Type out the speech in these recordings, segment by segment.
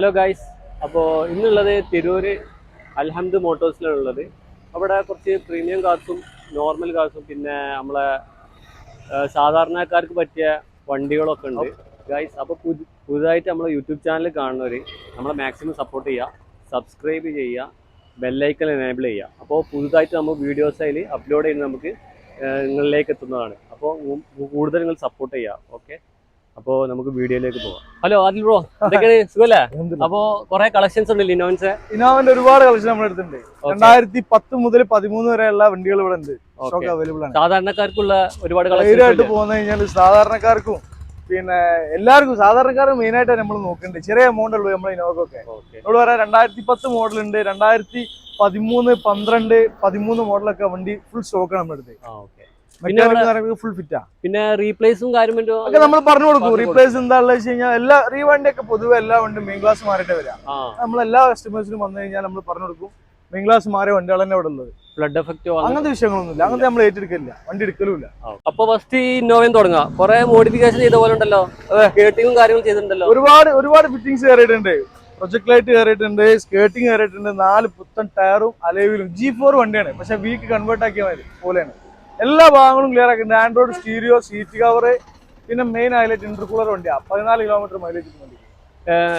Hello guys. അപ്പോൾ ഇന്നുള്ളത് തിരൂര് അൽഹംദ് മോട്ടോഴ്സിലാണുള്ളത്. അവിടെ കുറച്ച് പ്രീമിയം കാർസും നോർമൽ കാർസും പിന്നെ നമ്മളെ സാധാരണക്കാർക്ക് പറ്റിയ വണ്ടികളൊക്കെ ഉണ്ട് ഗൈസ്. അപ്പോൾ പുതുതായിട്ട് നമ്മളെ യൂട്യൂബ് ചാനൽ കാണുന്നവർ നമ്മളെ മാക്സിമം സപ്പോർട്ട് ചെയ്യുക, സബ്സ്ക്രൈബ് ചെയ്യുക, ബെല്ലൈക്കൺ എനേബിൾ ചെയ്യുക. അപ്പോൾ പുതുതായിട്ട് നമ്മൾ വീഡിയോസ് അതിൽ അപ്ലോഡ് ചെയ്യുന്നത് നമുക്ക് നിങ്ങളിലേക്ക് എത്തുന്നതാണ്. അപ്പോൾ കൂടുതൽ നിങ്ങൾ സപ്പോർട്ട് ചെയ്യുക. ഓക്കെ, അപ്പോ നമുക്ക് വീഡിയോയിലേക്ക് പോവാം. ഹലോ ആദിൽ ബ്രോ, എന്തൊക്കെയാണ്? സുഖല്ലേ? അപ്പോ കുറെ കളക്ഷൻസ് ഉണ്ട് ഇന്നോവന്റെ ഒരുപാട് കളക്ഷൻ നമ്മുടെ അടുത്തുണ്ട്. 2010 മുതൽ 13 വരെയുള്ള വണ്ടികൾ ഇവിടെ ഉണ്ട്, അവൈലബിൾ ആണ്. സാധാരണക്കാർക്കുള്ള ഒരുപാട് കളക്ഷൻ പോകുന്ന കഴിഞ്ഞാൽ സാധാരണക്കാർക്കും പിന്നെ എല്ലാവർക്കും സാധാരണക്കാർക്ക് മെയിൻ ആയിട്ട് നമ്മൾ നോക്കുന്നുണ്ട്. ചെറിയ എമൗണ്ട് ഉള്ളൂ നമ്മളെ ഇന്നോവൊക്കെ. ഇവിടെ പറയാം 2010 മോഡൽ ഉണ്ട്, 2013, 12, 13 മോഡലൊക്കെ വണ്ടി ഫുൾ സ്റ്റോക്ക് ആണ് നമ്മുടെ അടുത്ത്. ഫുൾ ഫിറ്റാ. പിന്നെ റീപ്ലേസും കാര്യമെന്റും ഒക്കെ നമ്മൾ പറഞ്ഞു കൊടുക്കും. റീപ്ലേസ് എന്താണെന്ന് വെച്ച് കഴിഞ്ഞാൽ എല്ലാ വണ്ടിയൊക്കെ പൊതുവെ എല്ലാ വണ്ടി മെയിൻ ക്ലാസ് മാറിയിട്ട് വരാം. നമ്മളെല്ലാ കസ്റ്റമേഴ്സിനും വന്നു കഴിഞ്ഞാൽ നമ്മൾ പറഞ്ഞു കൊടുക്കും മെയിൻ ക്ലാസ് മാറിയ വണ്ടികൾ തന്നെ ഇവിടെ ഉള്ളത്. ഫ്ലഡ് എഫക്റ്റോ അങ്ങനത്തെ വിഷയങ്ങളൊന്നുമില്ല. അങ്ങനത്തെ നമ്മൾ ഏറ്റെടുക്കില്ല, വണ്ടി എടുക്കലുമില്ല. അപ്പൊ ഫസ്റ്റ് ഇന്നോവയും തുടങ്ങാം. കുറെ മോഡിഫിക്കേഷൻ ചെയ്ത പോലെ ഉണ്ടല്ലോ, സ്കേർട്ടിങ്ങും കാര്യങ്ങളും ചെയ്തിട്ടുണ്ടല്ലോ. ഒരുപാട് ഫിറ്റിംഗ്സ് കയറിയിട്ടുണ്ട്. പ്രൊജക്ട് ലൈറ്റ് കയറിയിട്ടുണ്ട്, സ്കേർട്ടിങ് കയറിയിട്ടുണ്ട്, 4 പുത്തൻ ടയറും അലോയിലും. G4 വണ്ടിയാണ്, പക്ഷെ വീക്ക് കൺവേർട്ട് ആക്കിയ പോലെയാണ്. എല്ലാ ഭാഗങ്ങളും ക്ലിയർ ആക്കിയിട്ടുണ്ട്. ആൻഡ്രോയിഡ് സ്റ്റീരിയോ, സീറ്റ് കവർ, പിന്നെ മെയിൻ ഹൈലൈറ്റ് ഇന്റർകൂളർ വണ്ടിയാ. 14 കിലോമീറ്റർ മൈലേജ് വണ്ടി.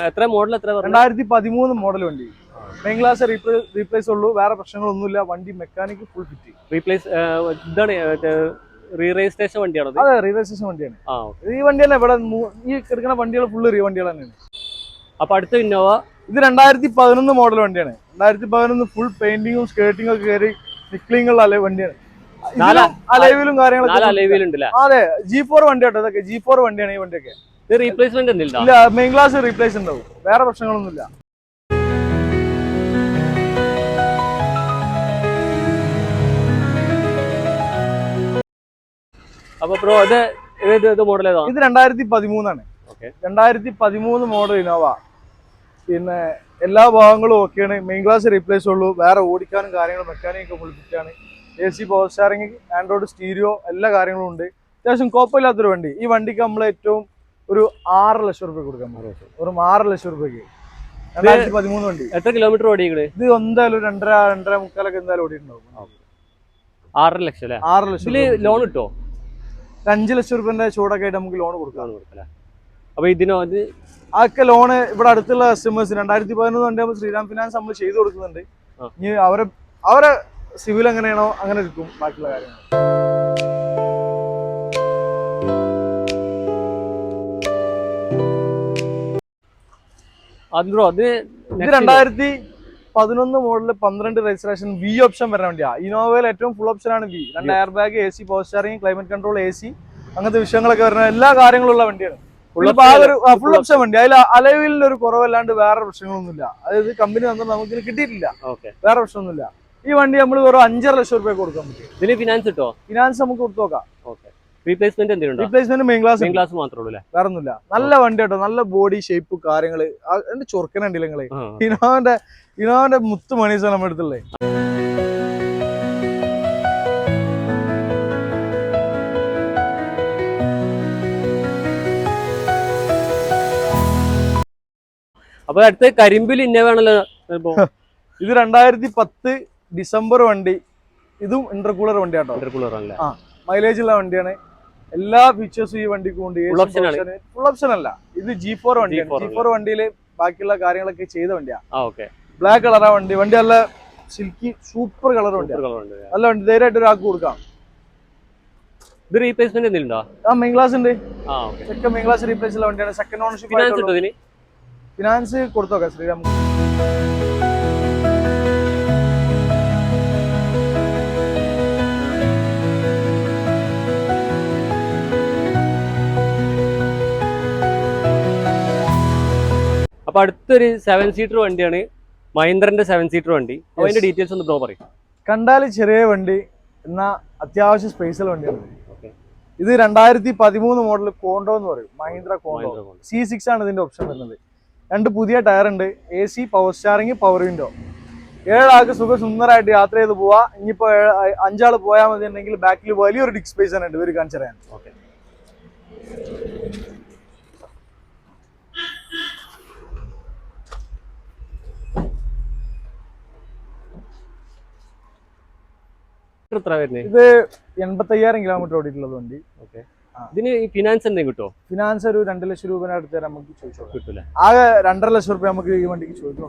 എത്ര മോഡൽ? 2013 മോഡൽ വണ്ടി. മെയിൻ ക്ലാസ് റീപ്ലേസ് ഉള്ളൂ, വേറെ പ്രശ്നങ്ങളൊന്നുമില്ല. വണ്ടി മെക്കാനിക് ഫുൾ ഫിറ്റ്. റീപ്ലേസ് ഇതാണ് റീ രജിസ്ട്രേഷൻ വണ്ടിയാണോ? അതെ, റീ രജിസ്ട്രേഷൻ വണ്ടിയാണ്. ഈ വണ്ടി തന്നെ ഇവിടെ ഈ എടുക്കുന്ന വണ്ടികൾ ഫുള്ള് റീ വണ്ടികൾ തന്നെയാണ്. അപ്പൊ അടുത്ത ഇന്നോവ ഇത് 2011 മോഡൽ വണ്ടിയാണ്. 2011 ഫുൾ പെയിന്റിങ്ങും സ്കേർട്ടിംഗ് ഒക്കെ കയറി നിക്ലിംഗ് ഉള്ള വണ്ടിയാണ്. അലൈവിലും കാര്യങ്ങളൊക്കെ. അതെ, G4 വണ്ടി കേട്ടോ. ഇതൊക്കെ G4 വണ്ടിയാണ്. ഈ വണ്ടിയൊക്കെ റീപ്ലേസ്മെന്റ് ഇല്ല, മെയിൻ ക്ലാസ് റീപ്ലേസ് ഉണ്ടാവും, വേറെ പ്രശ്നങ്ങളൊന്നുമില്ല. അപ്പൊ ബ്രോ ഇത് മോഡൽ ഏതാ? ഇത് 2013 ആണ്. 2013 മോഡൽ ഇന്നോവ. പിന്നെ എല്ലാ ഭാഗങ്ങളും ഓക്കെയാണ്. മെയിൻ ക്ലാസ് റീപ്ലേസ് ഉള്ളൂ, വേറെ ഓടിക്കാനും കാര്യങ്ങളും മെക്കാനിക്കൊക്കെ ഫുൾഫിറ്റാണ്. AC power starring, Android stereo, എല്ലാ കാര്യങ്ങളും ഉണ്ട്. അത്യാവശ്യം കുഴപ്പമില്ലാത്തൊരു വണ്ടി. ഈ വണ്ടിക്ക് നമ്മൾ ഏറ്റവും ഒരു 6 ലക്ഷം രൂപ കൊടുക്കാം. ഒരു 6 ലക്ഷം രൂപയ്ക്ക് 2013 വണ്ടി. എത്ര കിലോമീറ്റർ ഓടിയത്? ഇത് എന്തായാലും 2.5 എന്തായാലും ഓടിയിട്ടുണ്ടാവും. 6 ലക്ഷം അല്ലേ? 6 ലക്ഷം. ലോൺ കിട്ടോ? 5 ലക്ഷം രൂപന്റെ ചൂടൊക്കെ ആയിട്ട് നമുക്ക് ലോൺ കൊടുക്കാം. അപ്പൊ ഇതിനോ? അതൊക്കെ ലോണ് ഇവിടെ അടുത്തുള്ള കസ്റ്റമേഴ്സ് 2011 വണ്ടി നമ്മൾ ശ്രീറാം ഫിനാൻസ് നമ്മൾ ചെയ്തു കൊടുക്കുന്നുണ്ട്. ഇനി അവരെ സിവിൽ എങ്ങനെയാണോ അങ്ങനെ എടുക്കും ബാക്കിയുള്ള കാര്യങ്ങൾ. ഇത് 2011 മോഡല് 12 രജിസ്ട്രേഷൻ V ഓപ്ഷൻ വരുന്ന വണ്ടിയാ. ഇന്നോവയിൽ ഏറ്റവും ഫുൾ ഓപ്ഷൻ ആണ് V. 2 air bag, AC power starring, climate control, AC അങ്ങനത്തെ വിഷയങ്ങളൊക്കെ വരുന്ന എല്ലാ കാര്യങ്ങളുള്ള വണ്ടിയാണ്. ഫുൾ ഓപ്ഷൻ വണ്ടി. അതിൽ അലവിലിന്റെ ഒരു കുറവല്ലാണ്ട് വേറെ പ്രശ്നങ്ങളൊന്നുമില്ല. അതായത് കമ്പനി തന്നിട്ട് നമുക്ക് കിട്ടിയിട്ടില്ല, വേറെ പ്രശ്നമൊന്നുമില്ല. ഈ വണ്ടി നമ്മൾ വെറും 5.5 ലക്ഷം രൂപ കൊടുക്കാൻ പറ്റും. ഇതിന് ഫിനാൻസ് കിട്ടോ? ഫിനാൻസ് നമുക്ക് കൊടുത്തു നോക്കാം. റീപ്ലേസ്മെന്റ് മെയിൻ ക്ലാസ് മാത്രമേ ഉള്ളൂ, വേറെ ഒന്നുമില്ല. നല്ല വണ്ടി കേട്ടോ, നല്ല ബോഡി ഷേപ്പ് കാര്യങ്ങള്. എന്റെ ചൊറുക്കനുണ്ടല്ലേ നിങ്ങള്? ഇനോവന്റെ മുത്ത് മണീസാണ് നമ്മുടെ അടുത്തുള്ളത്. അപ്പൊ അടുത്ത് കരിമ്പിൽ ഇന്നോവാണല്ലോ. ഇത് 2010 ഡിസംബർ വണ്ടി. ഇതും ഇന്റർകൂളർ വണ്ടി കേട്ടോ. ഇന്റർകൂളർ ആണല്ലേ? മൈലേജ് ഉള്ള വണ്ടിയാണ്. എല്ലാ ഫീച്ചേഴ്സും ഈ വണ്ടിക്കും ഉണ്ട്. ഫുൾ ഓപ്ഷൻ അല്ല, ഇത് G4 വണ്ടിയാണ്. G4 വണ്ടിയിൽ ബാക്കിയുള്ള കാര്യങ്ങളൊക്കെ ചെയ്ത വണ്ടിയാ. ബ്ലാക്ക് കളറാ വണ്ടി. വണ്ടി നല്ല സിൽക്കി സൂപ്പർ കളർ വണ്ടിയാണ്. നല്ല വണ്ടി, ധൈര്യമായിട്ട് ഒരാൾക്ക് കൊടുക്കാം. ഇത് റീപ്ലേസ്മെന്റ് എന്തെങ്കിലും? മെയിൻ ക്ലാസ് ഉണ്ട്. സെക്കൻഡ് മെയിൻ ക്ലാസ് റീപ്ലേസ് ഉള്ള വണ്ടിയാണ്. Second ownership. ഫിനാൻസ് കൊടുത്തോക്കാം ശ്രീറാം. അപ്പൊ അടുത്തൊരു 7 സീറ്റർ വണ്ടിയാണ്, മഹീന്ദ്രന്റെ 7 സീറ്റർ വണ്ടി. അതിന്റെ ഡീറ്റെയിൽസ് ഒന്ന് ബ്രോ പറയും. കണ്ടാല് ചെറിയ വണ്ടി, എന്നാ അത്യാവശ്യം സ്പേസുള്ള വണ്ടിയാണ്. ഇത് 2013 മോഡൽ കോണ്ടോ എന്ന് പറയും, മഹീന്ദ്ര കോണ്ടോ. C6 ആണ് ഇതിന്റെ ഓപ്ഷൻ വരുന്നത്. 2 പുതിയ ടയർ ഉണ്ട്, AC power steering, power window. 7 ആൾക്ക് സുന്ദരമായിട്ട് യാത്ര ചെയ്ത് പോവാ. ഇനിയിപ്പോ 5 ആള് പോയാൽ മതി ഉണ്ടെങ്കിൽ ബാക്കിൽ വലിയൊരു ഡിസ്ക് സ്പേസ് ആണ് ഇവർ കാണിച്ചു തരാൻ. എത്ര വരുന്നത്? ഇത് 85,000 കിലോമീറ്റർ ഓടിയിട്ടുള്ളത് വണ്ടി. ഓക്കെ. ഇതിന് ഈ ഫിനാൻസ് എന്തെങ്കിലും കിട്ടുമോ? ഫിനാൻസ് ഒരു 2 ലക്ഷം രൂപ അടുത്ത് നമുക്ക് ചോദിച്ചോ. കിട്ടൂല. ആകെ 2.5 ലക്ഷം രൂപ നമുക്ക് ഈ വണ്ടിക്ക് ചോദിക്കും.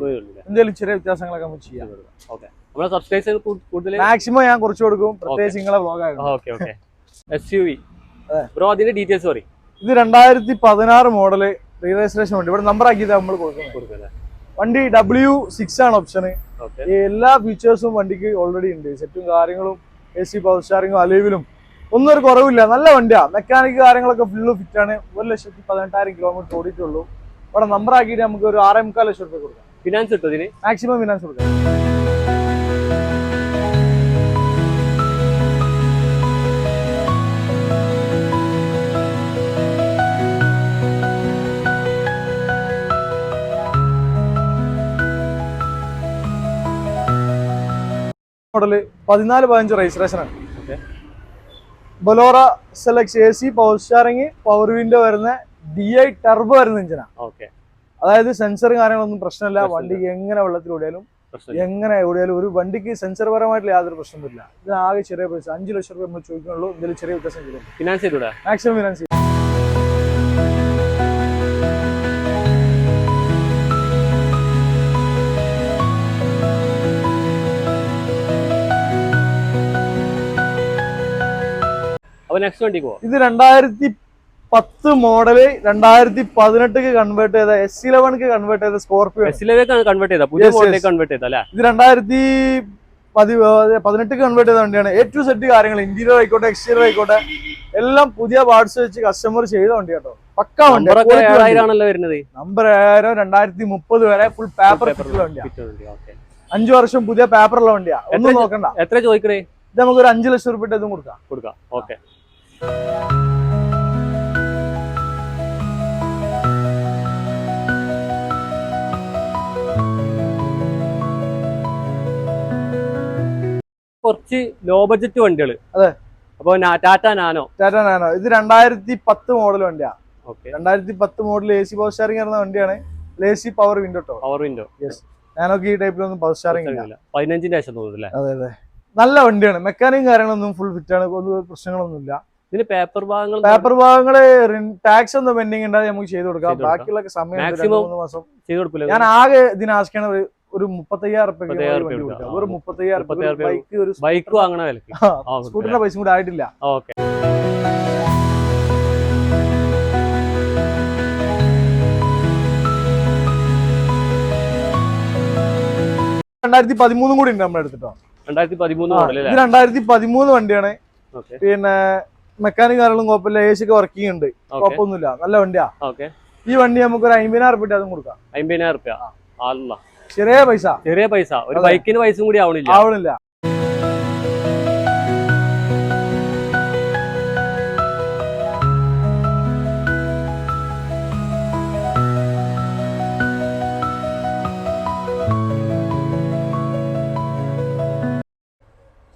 എന്തെങ്കിലും ചെറിയ വ്യത്യാസങ്ങളൊക്കെ നമുക്ക് ചെയ്യാം. ഓക്കെ. നമ്മളെ സബ്സ്ക്രൈബേഴ്സ് കൂടുതൽ മാക്സിമം ഞാൻ കുറച്ച് കൊടുക്കും, പ്രത്യേകിച്ച് നിങ്ങളെ വ്ലോഗാണ്. Okay okay. SUV ബ്രോ, അതിന്റെ ഡീറ്റെയിൽസ് പറയും. ഇത് 2016 മോഡല് രജിസ്ട്രേഷൻ വണ്ടി. ഇവിടെ നമ്പർ ആക്കിയത് നമ്മൾ കൊടുക്കുന്നത്. വണ്ടി W6 ആണ് ഓപ്ഷന്. എല്ലാ ഫീച്ചേഴ്സും വണ്ടിക്ക് ഓൾറെഡി ഉണ്ട്. സെറ്റും കാര്യങ്ങളും AC പവർ സ്റ്റാറിങ്ങും അലൈവിലും ഒന്നും ഒരു കുറവില്ല. നല്ല വണ്ടിയാ. മെക്കാനിക് കാര്യങ്ങളൊക്കെ ഫുള്ള് ഫിറ്റ് ആണ്. 1,18,000 കിലോമീറ്റർ ഓടിയിട്ടുള്ളൂ. ഇവിടെ നമ്പർ ആക്കിയിട്ട് നമുക്ക് ഒരു 6.25 ലക്ഷം രൂപ കൊടുക്കാം. ഫിനാൻസ് കിട്ടും ഇതിന്? മാക്സിമം ഫിനാൻസ് കൊടുക്കാം. മോഡല് 14-15 രജിസ്ട്രേഷൻ ആണ്. Bolero സെലക്സ് AC power steering power window വരുന്ന DI ടർബോ വരുന്ന എഞ്ചിനാണ്. അതായത് സെൻസറും കാര്യങ്ങളൊന്നും പ്രശ്നമില്ല. വണ്ടിക്ക് എങ്ങനെ വെള്ളത്തിൽ ഓടിയാലും എങ്ങനെ ഓടിയാലും ഒരു വണ്ടിക്ക് സെൻസർ പരമായിട്ടുള്ള യാതൊരു പ്രശ്നം വരില്ല. ഇത് ആകെ ചെറിയ പൈസ 5 ലക്ഷം രൂപ നമ്മൾ ചോദിക്കുന്നുള്ളൂ. എന്തെങ്കിലും ചെറിയ വ്യത്യാസം ചെയ്യും. ഫിനാൻസ് ചെയ്തൂടെ? മാക്സിമം ഫിനാൻസ് ചെയ്യും. ഇത് 2010 മോഡല് 2018 കൺവേർട്ട് ചെയ്ത S11 കൺവേർട്ട് ചെയ്ത സ്കോർപിയോ. കൺവേർട്ട് ചെയ്ത ഇത് 2018 കൺവേർട്ട് ചെയ്ത വണ്ടിയാണ്. A to Z കാര്യങ്ങൾ ഇന്റീരിയർ ആയിക്കോട്ടെ എക്സ്റ്റീരിയർ ആയിക്കോട്ടെ എല്ലാം പുതിയ പാർട്സ് വെച്ച് കസ്റ്റമർ ചെയ്ത വണ്ടി കേട്ടോ. പക്കാ വണ്ടി. നമ്പർ 2030 വരെ ഫുൾ പേപ്പർ വണ്ടിയാണ്. 5 വർഷം പുതിയ പേപ്പറുള്ള വണ്ടിയാ. ഒന്നും നോക്കണ്ട. എത്ര ചോദിക്കണേ? ഇത് നമുക്കൊരു 5 ലക്ഷം രൂപ ഇതും കൊടുക്കാം. ഓക്കെ. കുറച്ച് ലോ ബഡ്ജറ്റ് വണ്ടികള്. അതെ. അപ്പൊ ടാറ്റ നാനോ. ഇത് 2010 മോഡൽ വണ്ടിയാ. 2010 മോഡൽ AC പവർ സ്റ്റാറിംഗ് വരുന്ന വണ്ടിയാണ്. AC power window. Power window. Yes. നാനോക്ക് ഈ ടൈപ്പിലൊന്നും പവർ സ്റ്റാറിംഗ് ഇല്ല. 15ന്റെ ശേഷം തോന്നുന്നില്ല. അതെ അതെ. നല്ല വണ്ടിയാണ്. മെക്കാനിക് കാര്യങ്ങളൊന്നും ഫുൾ ഫിറ്റ് ആണ്. പ്രശ്നങ്ങളൊന്നുമില്ല. ഇതിന് പേപ്പർ ഭാഗങ്ങള് ടാക്സ് ഒന്നും പെൻഡിങ് ഉണ്ടാകും. നമുക്ക് ചെയ്ത് കൊടുക്കാം. ബാക്കിയുള്ള സമയം 3 മാസം ചെയ്ത് കൊടുക്കില്ല. ഞാൻ ആകെ ഇതിന് ആസ്കാണ് ഒരു 35,000 ഒരു 35,000 ബൈക്ക് വാങ്ങണ വിലക്ക്. സ്കൂട്ടറിന്റെ പൈസ കൂടെ ആയിട്ടില്ല. ഓക്കെ. 2013 കൂടി ഉണ്ട് നമ്മുടെ എടുത്തിട്ടോ. 2013 വണ്ടിയാണ്. പിന്നെ മെക്കാനിക് കാര്യങ്ങളും കുഴപ്പമില്ല. AC ഒക്കെ വർക്കിംഗ് ഉണ്ട്. കുഴപ്പമൊന്നുമില്ല. നല്ല വണ്ടിയാ. ഈ വണ്ടി നമുക്ക് ഒരു 50,000 രൂപ അതും കൊടുക്കാം. 50,000 രൂപ. ചെറിയ പൈസ. ഒരു ബൈക്കിന് പൈസ കൂടി ആവണില്ല.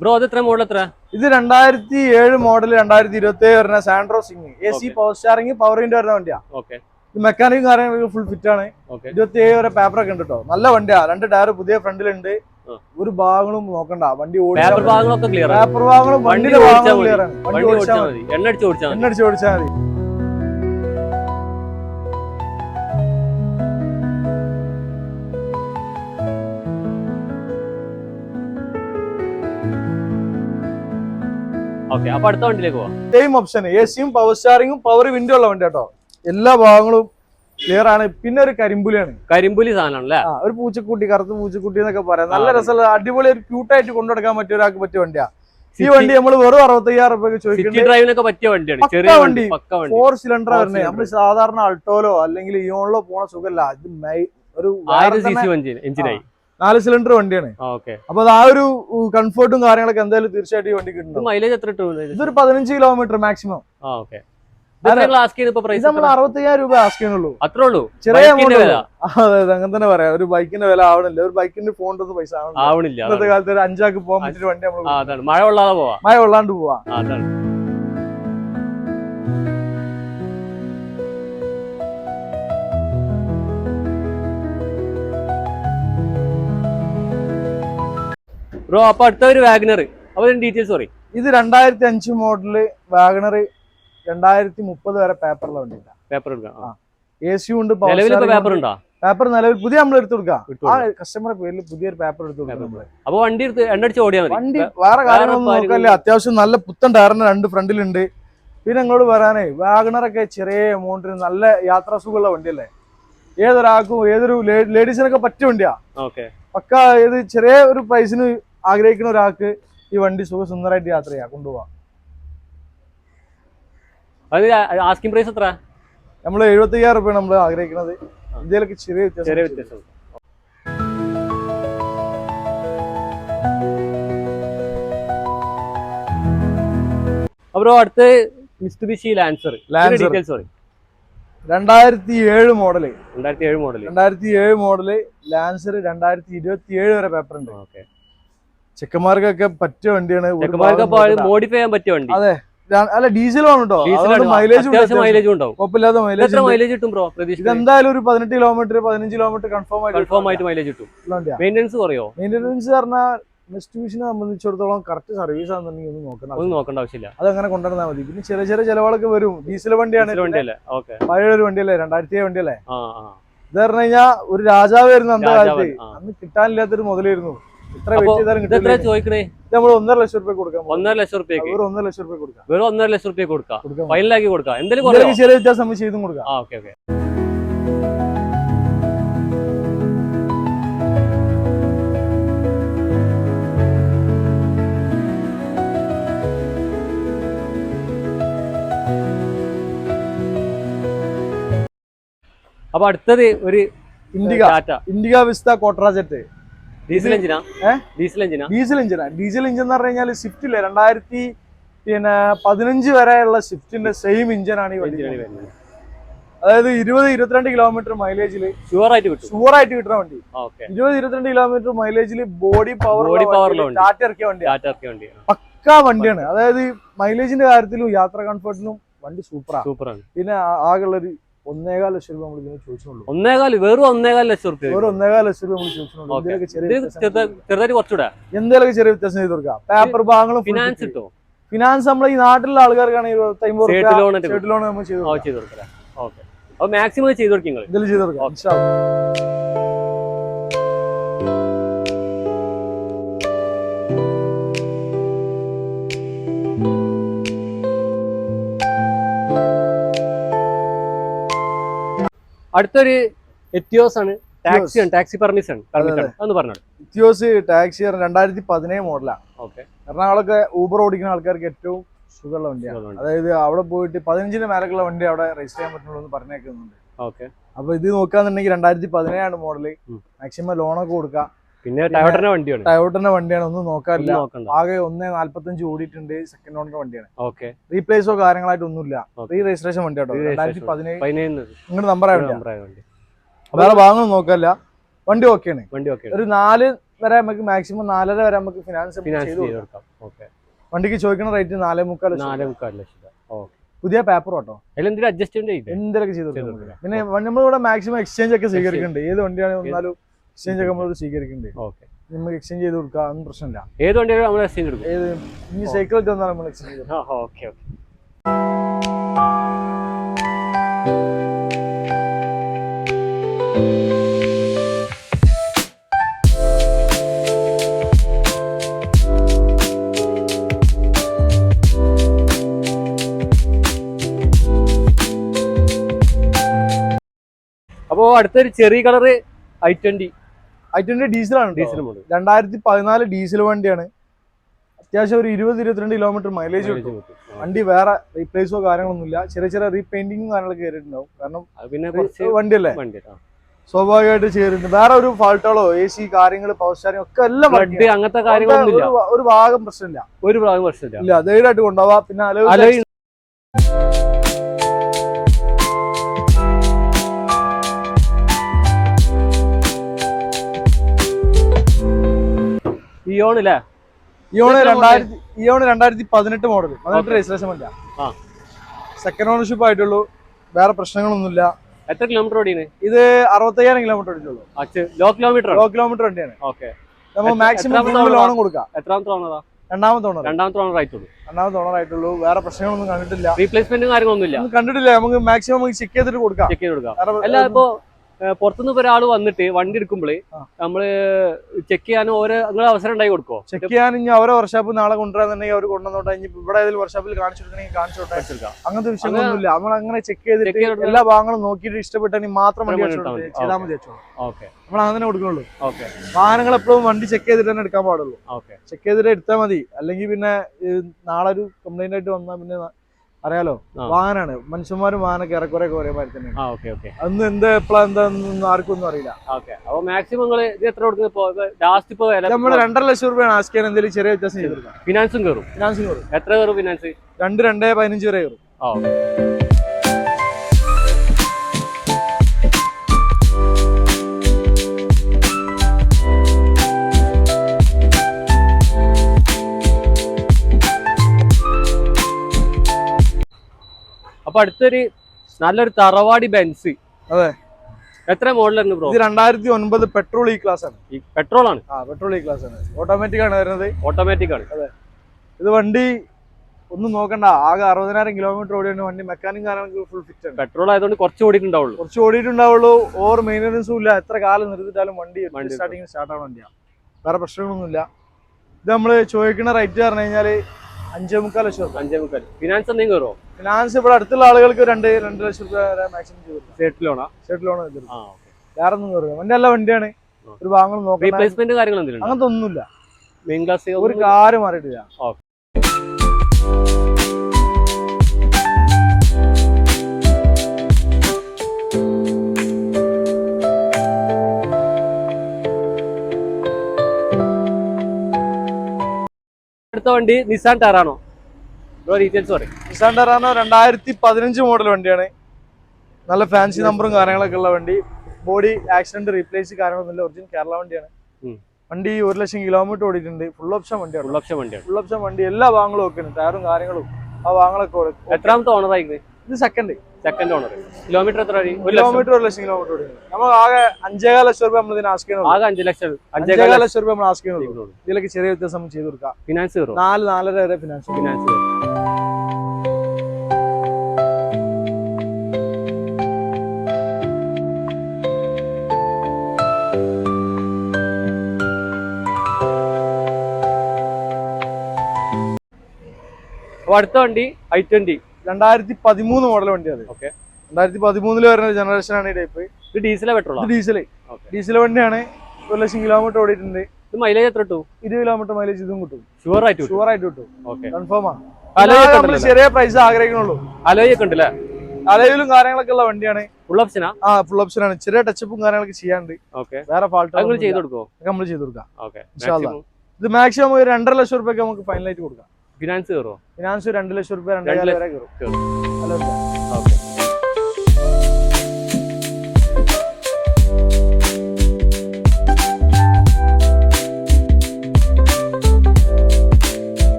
ബ്രോ, അത് എത്ര മോഡൽ? എത്ര? ഇത് 2007 മോഡൽ 2027 വരുന്ന Santro Xing. AC power steering power window വരുന്ന വണ്ടിയാ. മെക്കാനിക്കും കാര്യങ്ങളൊക്കെ ഫുൾ ഫിറ്റ് ആണ്. 27 വരെ പേപ്പർ ഒക്കെ ഉണ്ട് കേട്ടോ. നല്ല വണ്ടിയാ. 2 ടയർ പുതിയ ഫ്രണ്ടിലുണ്ട്. ഒരു ഭാഗങ്ങളും നോക്കണ്ട. വണ്ടി പേപ്പർ ഭാഗങ്ങളൊക്കെ ക്ലിയർ ആണ്. പേപ്പർ ഭാഗങ്ങളും വണ്ടിയുടെ ഭാഗങ്ങളും ക്ലിയർ ആണ്. വണ്ടി ഓടിച്ചാൽ മതി. എണ്ണ അടിച്ച് ഓടിച്ചാൽ മതി. ഓക്കെ. അപ്പൊ അടുത്ത വണ്ടിയിലേക്ക് പോവാം. Same option. ACയും പവർ സ്റ്റാറിംഗും പവർ വിൻഡോ ഉള്ള വണ്ടി കേട്ടോ. എല്ലാ ഭാഗങ്ങളും ക്ലിയർ ആണ്. പിന്നെ ഒരു കരിമ്പുലിയാണ്. കരിമ്പുലി സാധനമാണല്ലേ? ഒരു പൂച്ചക്കുട്ടി, കറുത്ത പൂച്ചക്കുട്ടി എന്നൊക്കെ പറയാം. നല്ല രസമുള്ള അടിപൊളി ഒരു ക്യൂട്ടായിട്ട് കൊണ്ടുനടക്കാൻ പറ്റിയ ഒരാൾക്ക് പറ്റിയ വണ്ടിയാ. ഈ വണ്ടി നമ്മൾ വെറും 65,000 രൂപയ്ക്ക് ചോദിക്കുന്നത്. പറ്റിയ വണ്ടിയാണ്. ചെറിയ വണ്ടി. 4 സിലിണ്ടർ വരുന്നത്. നമ്മൾ സാധാരണ അൾട്ടോലോ അല്ലെങ്കിൽ ഇയോണിലോ പോണ സുഖമല്ല. ഇത് ഒരു 1000 cc എഞ്ചിനായി 4 സിലിണ്ടർ വണ്ടിയാണ്. അപ്പൊ ആ ഒരു കംഫർട്ടും കാര്യങ്ങളൊക്കെ എന്തായാലും തീർച്ചയായിട്ടും ഈ വണ്ടി കിട്ടും. മൈലേജ് എത്ര? ഇതൊരു 15 കിലോമീറ്റർ മാക്സിമം. നമ്മൾ 65,000 രൂപ ആസ്ക് ചെയ്യുന്നുള്ളൂ. അത്രേ ഉള്ളൂ. ചെറിയ അതെ അങ്ങനെ തന്നെ പറയാം. ഒരു ബൈക്കിന്റെ വില ആവണില്ല. ഒരു ബൈക്കിന്റെ ഫോണിന്റെ ഒന്നും പൈസ ആവണില്ല. ഇന്നത്തെ കാലത്ത് ഒരു 5 ആൾക്ക് പോകാൻ പറ്റിയ വണ്ടി നമ്മൾ മഴ കൊള്ളാണ്ട് പോവാ. ബ്രോ, അപ്പൊ അടുത്ത ഒരു വാഗനർ. അപ്പോൾ ഇതിന്റെ ഡീറ്റെയിൽസ് പറയും. ഇത് 2005 മോഡല് വാഗണർ 2030 വരെ പേപ്പറിലെ വണ്ടിയില്ല. പേപ്പർ എടുക്കാം. AC ഉണ്ട്. പേപ്പർ ഉണ്ടോ? പേപ്പർ നിലവിൽ പുതിയ നമ്മൾ എടുത്തു കൊടുക്കാം. ആ കസ്റ്റമറെ പേരിൽ പുതിയൊരു പേപ്പർ എടുത്തു കൊടുക്കാം. അപ്പൊ വണ്ടി എടുത്ത് എണ്ണടിച്ച് ഓടിയാൽ മതി. വണ്ടി വേറെ കാര്യങ്ങളൊന്നും നോക്കല്ലേ. അത്യാവശ്യം നല്ല പുത്തൻ ടയറിന് 2 ഫ്രണ്ടിലുണ്ട്. പിന്നെ നിങ്ങളോട് പറയാനേ വാഗണറൊക്കെ ചെറിയ എമൗണ്ടിന് നല്ല യാത്രാ സുഖമുള്ള വണ്ടിയല്ലേ. ഏതൊരാൾക്കും ഏതൊരു ലേഡീസിനൊക്കെ പറ്റിയ വണ്ടിയാ. പക്ക ഏത് ചെറിയ ഒരു പ്രൈസിന് ആഗ്രഹിക്കുന്ന ഒരാൾക്ക് ഈ വണ്ടി സുന്ദരമായിട്ട് യാത്ര ചെയ്യാം, കൊണ്ടുപോവാം. ആസ്കിംഗ് പ്രൈസ് എത്ര? നമ്മൾ 75,000 രൂപയാണ് നമ്മൾ ആഗ്രഹിക്കുന്നത്. ഇന്ത്യയിലൊക്കെ ചെറിയ വ്യത്യാസം. അപ്പൊ അടുത്ത് Mitsubishi Lancer. 2007 model. 2007 model Lancer 2027 വരെ പേപ്പർ ഉണ്ട്. ചെക്കന്മാർക്കൊക്കെ പറ്റിയ വണ്ടിയാണ്. മോഡിഫൈ ചെയ്യാൻ പറ്റിയ വണ്ടി. അതെ. അല്ല ഡീസൽ ആണ് കേട്ടോ. മൈലേജ് ഉണ്ടാവും. കുഴപ്പമില്ലാത്ത മൈലേജ് കിട്ടും ബ്രോ. എന്തായാലും ഒരു 18 കിലോമീറ്റർ 15 കിലോമീറ്റർ കൺഫേം ആയിട്ട് മൈലേജ് കിട്ടും. മെയിൻ്റെനൻസ് കുറയോ? മെയിൻ്റെനൻസ് പറഞ്ഞാൽ മിസ്റ്റുബിഷിനെ സംബന്ധിച്ചിടത്തോളം കറക്റ്റ് സർവീസ് ആണെന്നുണ്ടെങ്കിൽ ഒന്നും നോക്കേണ്ട ആവശ്യമില്ല. അതങ്ങനെ കൊണ്ടുവന്നാൽ മതി. പിന്നെ ചെറിയ ചെറിയ ചെലവുകളൊക്കെ വരും. ഡീസൽ വണ്ടിയാണ്. പഴയ ഒരു വണ്ടിയല്ലേ, 2007 വണ്ടിയല്ലേ. ഇത് പറഞ്ഞു കഴിഞ്ഞാൽ ഒരു രാജാവ് വരുന്ന അന്നത്തെ കാലത്ത് അന്ന് കിട്ടാനില്ലാത്തൊരു മുതലായിരുന്നു. ഇത്ര വെയിറ്റ് ചെയ്താലും കിട്ടില്ല. നമ്മൾ 1.5 ലക്ഷം രൂപ കൊടുക്കാം. 1.5 ലക്ഷം രൂപ കൊടുക്കാം. വെറും 1.5 ലക്ഷം രൂപ കൊടുക്കാം. ഫൈനലാക്കി കൊടുക്കാം. എന്തെങ്കിലും ചെറിയ വ്യത്യാസം ചെയ്തും കൊടുക്കാം. അപ്പൊ അടുത്തത് ഒരു Indica Vista Quadrajet. Diesel എഞ്ചിനാ? ഡീസൽ എഞ്ചിൻ എന്ന് പറഞ്ഞു കഴിഞ്ഞാൽ സ്വിഫ്റ്റില്ലേ 2015 വരെയുള്ള സ്വിഫ്റ്റിന്റെ സെയിം എഞ്ചിനാണ് ഈ വണ്ടി. അതായത് 20-22 കിലോമീറ്റർ മൈലേജിൽ ഷുവറായിട്ട് കിട്ടുന്ന വണ്ടി. 20-22 കിലോമീറ്റർ മൈലേജിൽ ബോഡി പവർ ടാറ്റ ഇറക്കിയ വണ്ടി. പക്കാ വണ്ടിയാണ്. അതായത് മൈലേജിന്റെ കാര്യത്തിലും യാത്രാ കംഫർട്ടിലും വണ്ടി സൂപ്പറാണ്. പിന്നെ ആകെയുള്ളൊരു 1.25 ലക്ഷം രൂപ നമ്മൾ ഇതിന് ചോദിച്ചുള്ളൂ. വെറും 1.25 ലക്ഷം രൂപ നമ്മൾ ചോദിച്ചുള്ളൂ. എന്തെങ്കിലും ചെറിയ വ്യത്യാസം ചെയ്ത് കൊടുക്കാം. പേപ്പർ ഭാഗങ്ങളും ഫിനാൻസ് നമ്മൾ ഈ നാട്ടിലുള്ള ആൾക്കാർക്കാണ് 25 ലോൺ നമ്മൾ ചെയ്ത് കൊടുക്കാം. മാക്സിമം ചെയ്ത് കൊടുക്കും. ഇതിൽ ചെയ്ത് കൊടുക്കാം. അടുത്തൊരു എറ്റിയോസ് ആണ്. ടാക്സി പെർമിഷൻ എന്ന് പറഞ്ഞു. എറ്റിയോസ് ടാക്സി 2017 മോഡലാണ്. എറണാകുളമൊക്കെ ഊബർ ഓടിക്കുന്ന ആൾക്കാർക്ക് ഏറ്റവും സുഖമുള്ള വണ്ടിയാണ്. അതായത് അവിടെ പോയിട്ട് 15 മേലക്കുള്ള വണ്ടി അവിടെ രജിസ്റ്റർ ചെയ്യാൻ പറ്റുള്ളൂ എന്ന് പറഞ്ഞേക്കുന്നുണ്ട്. അപ്പൊ ഇത് നോക്കാന്നുണ്ടെങ്കിൽ 2017 മോഡല്. മാക്സിമം ലോണൊക്കെ കൊടുക്കാം. പിന്നെ ടയോട്ടന്റെ വണ്ടിയാണ്. ഒന്നും നോക്കാറില്ല. ആകെ 1.45 ഓടിയിട്ടുണ്ട്. സെക്കൻഡ് ഓണർ വണ്ടിയാണ്. റീപ്ലേസോ കാര്യങ്ങളായിട്ട് ഒന്നുമില്ല. റീ രജിസ്ട്രേഷൻ വണ്ടി കേട്ടോ. 2017 നിങ്ങളുടെ നമ്പർ ആയ വണ്ടി. വേറെ ഭാഗങ്ങൾ നോക്കാല്ല. വണ്ടി ഓക്കെയാണ്. ഒരു 4 വരെ നമുക്ക് മാക്സിമം 4.5 വരെ നമുക്ക് ഫിനാൻസ് ചെയ്ത് കൊടുക്കാം. വണ്ടിക്ക് ചോദിക്കുന്ന റേറ്റ് 4.25 ലക്ഷം. പുതിയ പേപ്പർ കേട്ടോ. എന്തെങ്കിലുമൊക്കെ ചെയ്ത് കൊടുക്കാം. പിന്നെ നമ്മളിവിടെ മാക്സിമം എക്സ്ചേഞ്ച് ഒക്കെ സ്വീകരിക്കുന്നുണ്ട്. ഏത് വണ്ടിയാണ് വന്നാലും എക്സ്ചേഞ്ച് ഒക്കെ നമ്മൾ സ്വീകരിക്കുന്നുണ്ട്. നമുക്ക് എക്സ്ചേഞ്ച് ചെയ്ത് കൊടുക്കാം. ഒന്നും പ്രശ്നമില്ല. ഏത് വണ്ടിയാണ് നമ്മൾ എക്സ്ചേഞ്ച് കൊടുക്കും? ഇനി സൈക്കിൾ വന്നാൽ നമ്മൾ എക്സ്ചേഞ്ച് ചെയ്യും. അപ്പോ അടുത്തൊരു ചെറിയ കളറ് i20 ഡീസലാണ്. 2014 ഡീസൽ വണ്ടിയാണ്. അത്യാവശ്യം ഒരു 20-22 കിലോമീറ്റർ മൈലേജ് കിട്ടും. വണ്ടി വേറെ റീപ്ലേസോ കാര്യങ്ങളൊന്നുമില്ല. ചെറിയ ചെറിയ റീപെയിന്റിങ്ങും കാര്യങ്ങളൊക്കെ കയറിയിട്ടുണ്ടാവും. കാരണം വണ്ടിയല്ലേ, സ്വാഭാവികമായിട്ട് ചെയ്തിട്ടുണ്ട്. വേറെ ഒരു ഫാൾട്ടുകളോ AC കാര്യങ്ങൾ പവർ സ്റ്റാരിംഗ് ഒക്കെ എല്ലാം അങ്ങനത്തെ കാര്യങ്ങളൊന്നുമില്ല. ഒരു ഭാഗം പ്രശ്നമില്ല. ഇല്ല, ധൈര്യമായിട്ട് കൊണ്ടുപോവാ. പിന്നെ ഇയോൺ 2018 മോഡൽ. 18 രജിസ്ട്രേഷൻ വണ്ടിയാ. സെക്കൻഡ് ഓണർഷിപ്പ് ആയിട്ടുള്ളൂ. വേറെ പ്രശ്നങ്ങളൊന്നുമില്ല. എത്ര കിലോമീറ്റർ ഓടിയാണ് ഇത്? 65,000 കിലോമീറ്റർ ഓടിച്ചുള്ളൂ. ലോ കിലോമീറ്റർ വണ്ടിയാണ്. നമ്മൾ മാക്സിമം ലോണും കൊടുക്കാം. എത്രാമത്തെ ഓണറാ? രണ്ടാമത്തെ ഓണർ ആയിട്ടുള്ളൂ. രണ്ടാമത്തെ ഓണർ ആയിട്ടുള്ളൂ. വേറെ പ്രശ്നങ്ങളൊന്നും കണ്ടിട്ടില്ല. റീപ്ലേസ്മെന്റും കാര്യങ്ങളൊന്നുമില്ല. കണ്ടിട്ടില്ല. നമുക്ക് മാക്സിമം നമുക്ക് ചെക്ക് ചെയ്തിട്ട് കൊടുക്കാം. അല്ല ഇപ്പൊ പുറത്തുനിന്ന് ഇപ്പൊ ഒരാൾ വന്നിട്ട് വണ്ടി എടുക്കുമ്പോള് നമ്മള് ചെക്ക് ചെയ്യാൻ ഓരോ നിങ്ങൾ അവസരം ഉണ്ടായി കൊടുക്കോ? ചെക്ക് ചെയ്യാൻ ഇനി അവരെ വർക്ക്ഷോപ്പ് നാളെ കൊണ്ടുവരാന്നുണ്ടെങ്കിൽ അവർ കൊണ്ടുവന്നോട്ടെ. ഇനി ഇവിടെ ഏതെങ്കിലും വർക്ക്ഷോപ്പിൽ കാണിച്ചു കൊടുക്കണമെങ്കിൽ കാണിച്ചോട്ടെ. അങ്ങനത്തെ വിഷയങ്ങളൊന്നുമില്ല. നമ്മൾ അങ്ങനെ ചെക്ക് ചെയ്തിട്ട് എല്ലാ ഭാഗങ്ങളും നോക്കിയിട്ട് ഇഷ്ടപ്പെട്ടെങ്കിൽ മാത്രം വണ്ടി ചെയ്താൽ മതി. നമ്മൾ അങ്ങനെ കൊടുക്കുള്ളൂ. വാഹനങ്ങൾ എപ്പോഴും വണ്ടി ചെക്ക് ചെയ്തിട്ട് തന്നെ എടുക്കാൻ പാടുള്ളൂ. ചെക്ക് ചെയ്തിട്ട് എടുത്താൽ മതി. അല്ലെങ്കിൽ പിന്നെ നാളെ ഒരു കംപ്ലൈന്റ് ആയിട്ട് വന്നാൽ പിന്നെ അറിയാലോ, വാഹനാണ്. മനുഷ്യന്മാരും വാഹനമൊക്കെ ഏറെക്കുറെ ഒരേ മാതിരി തന്നെയാണ്. അന്ന് എന്താ എപ്പോഴാ എന്താന്ന് ആർക്കും ഒന്നും അറിയില്ല. നമ്മൾ 2.5 ലക്ഷം രൂപയാണ് ആസ്ക് ചെയ്യാൻ. എന്തെങ്കിലും ചെറിയ വ്യത്യാസം ചെയ്ത് കൊടുക്കാം. ഫിനാൻസും കയറും. എത്ര കയറും ഫിനാൻസ്? 2.15 വരെ കയറും. അപ്പൊ അടുത്തൊരു നല്ലൊരു തറവാടി ബെൻസ്. അതെ. എത്ര മോഡലാണ് ബ്രോ? ഇത് 2009 പെട്രോൾ ഇ ക്ലാസ് ആണ്. പെട്രോൾ ആണ്. പെട്രോൾ ഇ ക്ലാസ് ആണ്. ഓട്ടോമാറ്റിക് ആണ് വരുന്നത്. ഓട്ടോമാറ്റിക് ആണ്. അതെ. ഇത് വണ്ടി ഒന്നും നോക്കണ്ട. ആകെ 60,000 കിലോമീറ്റർ ഓടിയാണ് വണ്ടി. മെക്കാനിക് കാര്യങ്ങൾക്ക് ഫുൾ ഫിറ്റ് ആണ്. പെട്രോൾ ആയതുകൊണ്ട് കുറച്ച് ഓടിയിട്ടുണ്ടാവുള്ളൂ. ഓവർ മെയിൻ്റനൻസും ഇല്ല. എത്ര കാലം നിർത്തിയിട്ടാലും വണ്ടി സ്റ്റാർട്ടിങ് സ്റ്റാർട്ടാണ് വണ്ടിയാണ്. വേറെ പ്രശ്നങ്ങളൊന്നുമില്ല. ഇത് നമ്മള് ചോദിക്കുന്ന റേറ്റ് പറഞ്ഞു കഴിഞ്ഞാല് 5.25 ലക്ഷം. 5.25. ഫിനാൻസ് എന്തെങ്കിലും കയറുമോ? ഫിനാൻസ് ഇവിടെ അടുത്തുള്ള ആളുകൾക്ക് 2 ലക്ഷം രൂപ വരെ മാക്സിമം ചെയ്തു. സ്റ്റേറ്റ് ലോൺ വേറെ ഒന്നും കയറുക. വണ്ടി നല്ല വണ്ടിയാണ്. ഒരു ഭാഗങ്ങൾ നോക്കാം. റീപ്ലേസ്മെന്റ് കാര്യങ്ങൾ അങ്ങനത്തെ ഒന്നുമില്ല. മെയിൻ ക്ലാസ് ഒരു കാര്യം മാറിയിട്ടില്ല. അടുത്ത വണ്ടി നിസാൻ ടെറാനോ. ഡീറ്റെയിൽസ് പറയും. നിസാൻ ടെറാനോ 2015 മോഡൽ വണ്ടിയാണ്. നല്ല ഫാൻസി നമ്പറും കാര്യങ്ങളൊക്കെ ഉള്ള വണ്ടി. ബോഡി ആക്സിഡന്റ് റീപ്ലേസ് കാര്യങ്ങളൊന്നുമില്ല. ഒറിജിനൽ കേരള വണ്ടിയാണ്. വണ്ടി 1 ലക്ഷം കിലോമീറ്റർ ഓടിയിട്ടുണ്ട്. ഫുൾ ഓപ്ഷൻ വണ്ടിയാണ്. ഫുൾ ഓപ്ഷൻ വണ്ടി. എല്ലാ ഭാഗങ്ങളും ഒക്കെ ഉണ്ട്. ടയറും കാര്യങ്ങളും ആ ഭാഗങ്ങളൊക്കെ. എത്രാമത്തെ ഓണർ ആയിരുന്നു? ഇത് സെക്കൻഡ് ഓണർ. കിലോമീറ്റർ എത്ര? കിലോമീറ്റർ 1 ലക്ഷം കിലോമീറ്റർ ഓടിക്കുന്നത്. നമ്മൾ ആകെ 5.25 ലക്ഷം രൂപ നമ്മൾ ഇതിന് ആസ്ക് ചെയ്യുന്നത്. 5.25 ലക്ഷം രൂപ നമ്മൾ ആസ്ക് ചെയ്യുന്നുള്ളൂ. ഇതിലൊക്കെ ചെറിയ വ്യത്യാസം നമ്മൾ ചെയ്ത് കൊടുക്കാം. ഫിനാൻസ് 4.5 വരെ ഫിനാൻസ്. അപ്പൊ അടുത്ത വണ്ടി i20 2013 മോഡൽ വണ്ടിയാണ്. 2013 വരുന്ന ജനറേഷൻ ആണ് ഈ ടൈപ്പ്. ഇത് ഡീസൽ പെട്രോൾ? ഡീസൽ വണ്ടിയാണ്. 1 ലക്ഷം കിലോമീറ്റർ ഓടിയിട്ടുണ്ട്. ഇത് മൈലേജ് എത്ര കിട്ടും? 20 കിലോമീറ്റർ മൈലേജ് ഇതും കിട്ടും. ഷുവർ ആയിട്ട് കിട്ടും. കൺഫേം ആണ്. ചെറിയ പ്രൈസ് ആഗ്രഹിക്കണുള്ളൂ. അലോയ് ഒക്കെ ഉണ്ടല്ലേ? അലോയിലും കാര്യങ്ങളൊക്കെ ഉള്ള വണ്ടിയാണ്. ഫുൾ ഓപ്ഷനാ? ഫുൾ ഓപ്ഷൻ ആണ്. ചെറിയ ടച്ചപ്പും കാര്യങ്ങളൊക്കെ ചെയ്യാണ്ട്. വേറെ ഫാൾട്ട് നമ്മൾ ചെയ്ത് കൊടുക്കാം. ഇത് മാക്സിമം 2.5 ലക്ഷം രൂപയ്ക്ക് നമുക്ക് ഫൈനലായിട്ട് കൊടുക്കാം. ഫിനാൻസ് കയറുമോ? ഫിനാൻസ് 2 ലക്ഷം രൂപ 2.5 വരെ കയറും.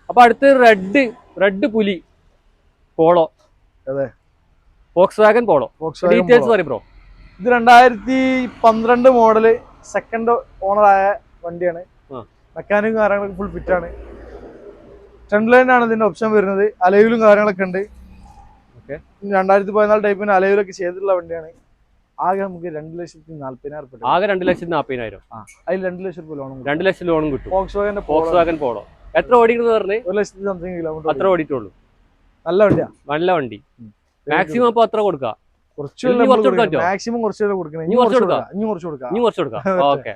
അപ്പൊ അടുത്ത് റെഡ് പുലി പോളോ. അതെ. Volkswagen polo. ഡീറ്റെയിൽസ് പറയും ബ്രോ. ഇത് 2012 മോഡല് സെക്കൻഡ് ഓണർ ആയ വണ്ടിയാണ്. മെക്കാനിക്കും കാര്യങ്ങളൊക്കെ ഫുൾ ഫിറ്റ് ആണ്. ഫ്രണ്ട് ലൈനാണ് ഇതിന്റെ ഓപ്ഷൻ വരുന്നത്. അലയിലും കാര്യങ്ങളൊക്കെ ഉണ്ട്. 2014 ടൈപ്പിന് അലയിലൊക്കെ ചെയ്തിട്ടുള്ള വണ്ടിയാണ്. ആകെ നമുക്ക് 2,40,000. ആകെ 2,40,000. അതിൽ 2 ലക്ഷം രൂപ ലോണും 2 ലക്ഷം ലോണും കിട്ടും. വോക്സ്വാഗൻ പോളോ എത്ര ഓടിക്കുന്നത് പറഞ്ഞ്? 1 ലക്ഷത്തി സംതിങ് കിലോമീറ്റർ അത്ര ഓടിയിട്ടുള്ളൂ. നല്ല വണ്ടിയാ. നല്ല വണ്ടി. മാക്സിമം അപ്പൊ അത്ര കൊടുക്കാം. മാക്സിമം കുറച്ച് കൊടുക്കണം. ഇനി കുറച്ച് കൊടുക്കാം. ഓക്കെ.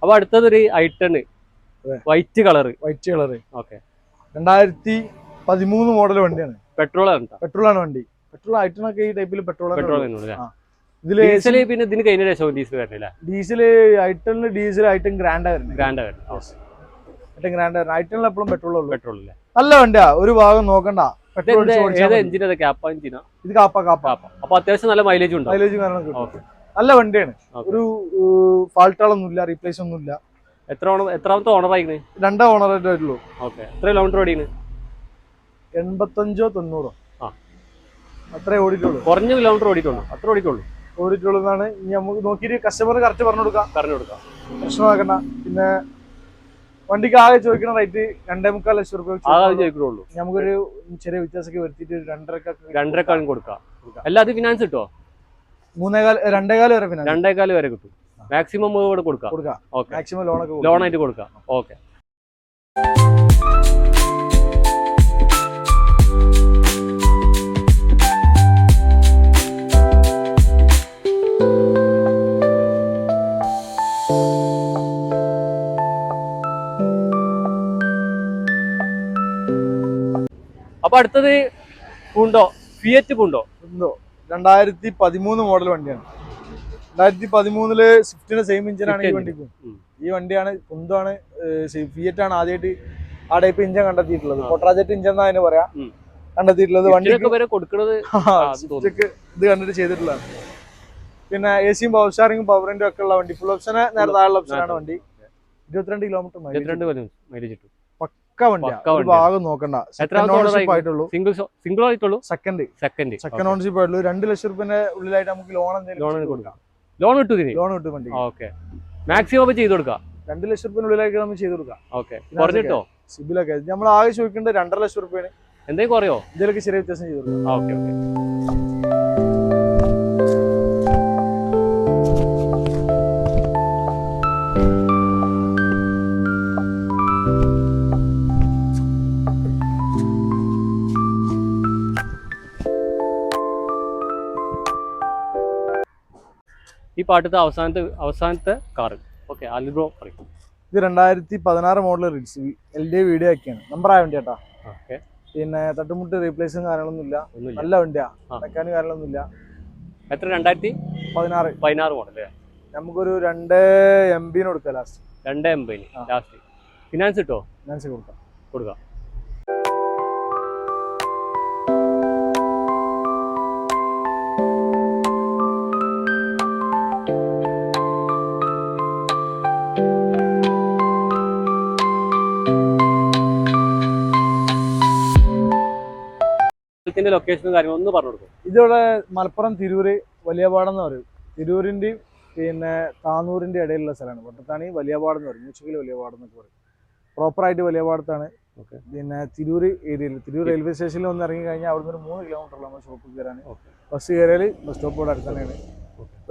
അപ്പൊ അടുത്തതൊരു i10 white colour. Okay. 2013 model വണ്ടിയാണ്. പെട്രോൾ ആണ് വണ്ടി. പെട്രോൾ i10 ഒക്കെ ഈ ടൈപ്പിൽ പെട്രോൾ. ഡീസൽ പിന്നെ ഇതിന് കഴിഞ്ഞ ശേഷം ഡീസൽ വരുന്നില്ല. Diesel i10 diesel i10 grand വരുന്നത്. i10 എപ്പോഴും പെട്രോൾ നല്ല വണ്ടിയാ, ഒരു ഭാഗം നോക്കണ്ട. പെട്രോൾ അടിച്ച് ഓടിച്ചാൽ മതി. എഞ്ചിൻ ക്യാപ്പ എഞ്ചിനാ? ഇത് കാപ്പ. അപ്പൊ അത്യാവശ്യം നല്ല മൈലേജ് ഉണ്ട്. മൈലേജ് കാരണം കിട്ടും. നല്ല വണ്ടിയാണ്. ഒരു ഫാൾട്ടുകളൊന്നും ഇല്ല, റീപ്ലേസ് ഒന്നും ഇല്ല. എത്രാമത്തെ ഓണർ ആയിക്കണ്? 2 ഓണറായിട്ട് വരുള്ളൂ. ഓക്കെ. എത്ര കിലോമീറ്റർ ഓടിയാണ്? 85-90 അത്രേ ഓടിയിട്ടുള്ളൂ. കുറഞ്ഞ കിലോമീറ്റർ ഓടിയിട്ടുള്ളൂ, അത്ര ഓടിയിട്ടുള്ളൂ എന്നാണ്. ഇനി നമുക്ക് നോക്കിയിട്ട് കസ്റ്റമർ കറക്റ്റ് പറഞ്ഞു കൊടുക്കാം. പ്രശ്നമാക്കണ്ട. പിന്നെ വണ്ടിക്ക് ആകെ ചോദിക്കുന്ന റേറ്റ് 2.25 ലക്ഷം രൂപ ചോദിക്കുള്ളൂ. നമുക്കൊരു ചെറിയ വ്യത്യാസമൊക്കെ വരുത്തിയിട്ട് 2.5 കൊടുക്കാം. അല്ല അത് ഫിനാൻസ് കിട്ടോ? 2.25 വരെ ഫിനാൻസ്. 2.25 വരെ കിട്ടും. മാക്സിമം കൊടുക്കാം. മാക്സിമം ലോണൊക്കെ ലോണായിട്ട് കൊടുക്കാം. ഓക്കെ. അപ്പൊ അടുത്തത് ഫിയറ്റ് പൂണ്ടോ. 2013 മോഡൽ വണ്ടിയാണ്. 2013 സ്വിഫ്റ്റിന്റെ സെയിം എഞ്ചിനാണ് ഈ വണ്ടിക്കും. ഈ വണ്ടിയാണ് പുന്താണ്, ഫിയറ്റ് ആണ് ആദ്യമായിട്ട് ആ ടൈപ്പ് ഇഞ്ചൻ കണ്ടെത്തിയിട്ടുള്ളത്. പൊട്രാജറ്റ് ഇഞ്ചൻ എന്നാ അതിന് പറയാ കണ്ടെത്തിയിട്ടുള്ളത്. വണ്ടിക്ക് ഇത് കണ്ടിട്ട് ചെയ്തിട്ടുള്ളതാണ്. പിന്നെ എസിയും പവർ സ്റ്റാറിംഗും പവർ വിൻഡോ ഒക്കെ ഉള്ള വണ്ടി. ഫുൾ ഓപ്ഷന് നേരത്തെ ആയുള്ള ഓപ്ഷനാണ് വണ്ടി. 22 കിലോമീറ്റർ മൈലേജ് കിട്ടും. പക്ക വണ്ടിയാ, ഒരു ഭാഗം നോക്കണ്ട. സെക്കൻഡ് ഓണർഷിപ്പ് ആയിട്ടുള്ളൂ. സെക്കൻഡ് ഓണർഷിപ്പ് ആയിട്ടുള്ളൂ. 2 ലക്ഷം രൂപന്റെ ഉള്ളിലായിട്ട് നമുക്ക് ലോൺ കൊടുക്കാം. ലോൺ കിട്ടും വണ്ടി. ഓക്കെ. മാക്സിമം ചെയ്ത് കൊടുക്കാം. 2 ലക്ഷം രൂപ ഉള്ളിലായിട്ട് നമുക്ക് ചെയ്ത് കൊടുക്കാം. ഓക്കെ. കുറഞ്ഞിട്ടോ സിബിലൊക്കെ നമ്മൾ ആകെ ചോദിക്കേണ്ടത് 2.5 ലക്ഷം രൂപയാണ്. എന്തെങ്കിലും കുറയോ? ഇതിലൊക്കെ ചെറിയ വ്യത്യാസം ചെയ്ത് കൊടുക്കാം. ഓക്കെ. ഈ പാട്ടത്തെ അവസാനത്തെ കാറ്. ഓക്കെ. ആൽബ്രോ പറയും. ഇത് 2016 മോഡൽ റിഡ്സ് LD വീഡിയോ ഒക്കെയാണ്. നമ്പറായ വണ്ടി കേട്ടാ. ഓക്കെ. പിന്നെ തട്ടുമുട്ട് റീപ്ലേസും കാര്യങ്ങളൊന്നുമില്ല. നല്ല വണ്ടിയാ, മെക്കാനിക് കാര്യങ്ങളൊന്നുമില്ല. എത്ര? 2016 മോഡൽ. നമുക്കൊരു 2 MB കൊടുക്കാം ലാസ്റ്റ്. 2.80 ലാസ്റ്റ്. ഫിനാൻസ് കിട്ടോ? ഫിനാൻസ് കൊടുക്കാം. ലൊക്കേഷനും കാര്യങ്ങളും ഒന്ന് പറഞ്ഞു കൊടുക്കും. ഇതിവിടെ മലപ്പുറം തിരൂര് വലിയപാടെന്ന് പറയും. തിരൂരിന്റെയും പിന്നെ താന്നൂരിന്റെ ഇടയിലുള്ള സ്ഥലമാണ്. കൊട്ടത്താണി വലിയപാടെന്ന് പറയും. മ്യൂസിക്കൽ വലിയപാടെന്നൊക്കെ പറയും. പ്രോപ്പറായിട്ട് വലിയപാടത്താണ്. പിന്നെ തിരൂര് ഏരിയയിൽ, തിരൂർ റെയിൽവേ സ്റ്റേഷനിൽ ഒന്ന് ഇറങ്ങി കഴിഞ്ഞാൽ അവിടെ നിന്ന് 3 കിലോമീറ്ററുള്ള നമ്മുടെ ഷോപ്പിൽ കയറാൻ. ബസ് കയറിയാൽ ബസ് സ്റ്റോപ്പോടെ അടുത്ത് തന്നെയാണ്.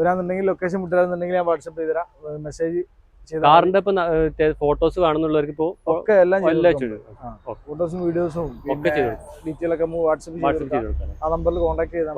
വരാന്നുണ്ടെങ്കിൽ ലൊക്കേഷൻ വിട്ടാന്നുണ്ടെങ്കിൽ ഞാൻ വാട്സപ്പ് ചെയ്തുതരാം. മെസ്സേജ് കാറിന്റെ ഫോട്ടോസ് കാണുന്നുള്ളവർക്ക് ഇപ്പോ ഒക്കെ എല്ലാം ഫോട്ടോസും വീഡിയോസും ഡീറ്റെയിൽ ഒക്കെ വാട്സപ്പ് ചെയ്ത് ആ നമ്പറിൽ കോൺടാക്ട് ചെയ്താൽ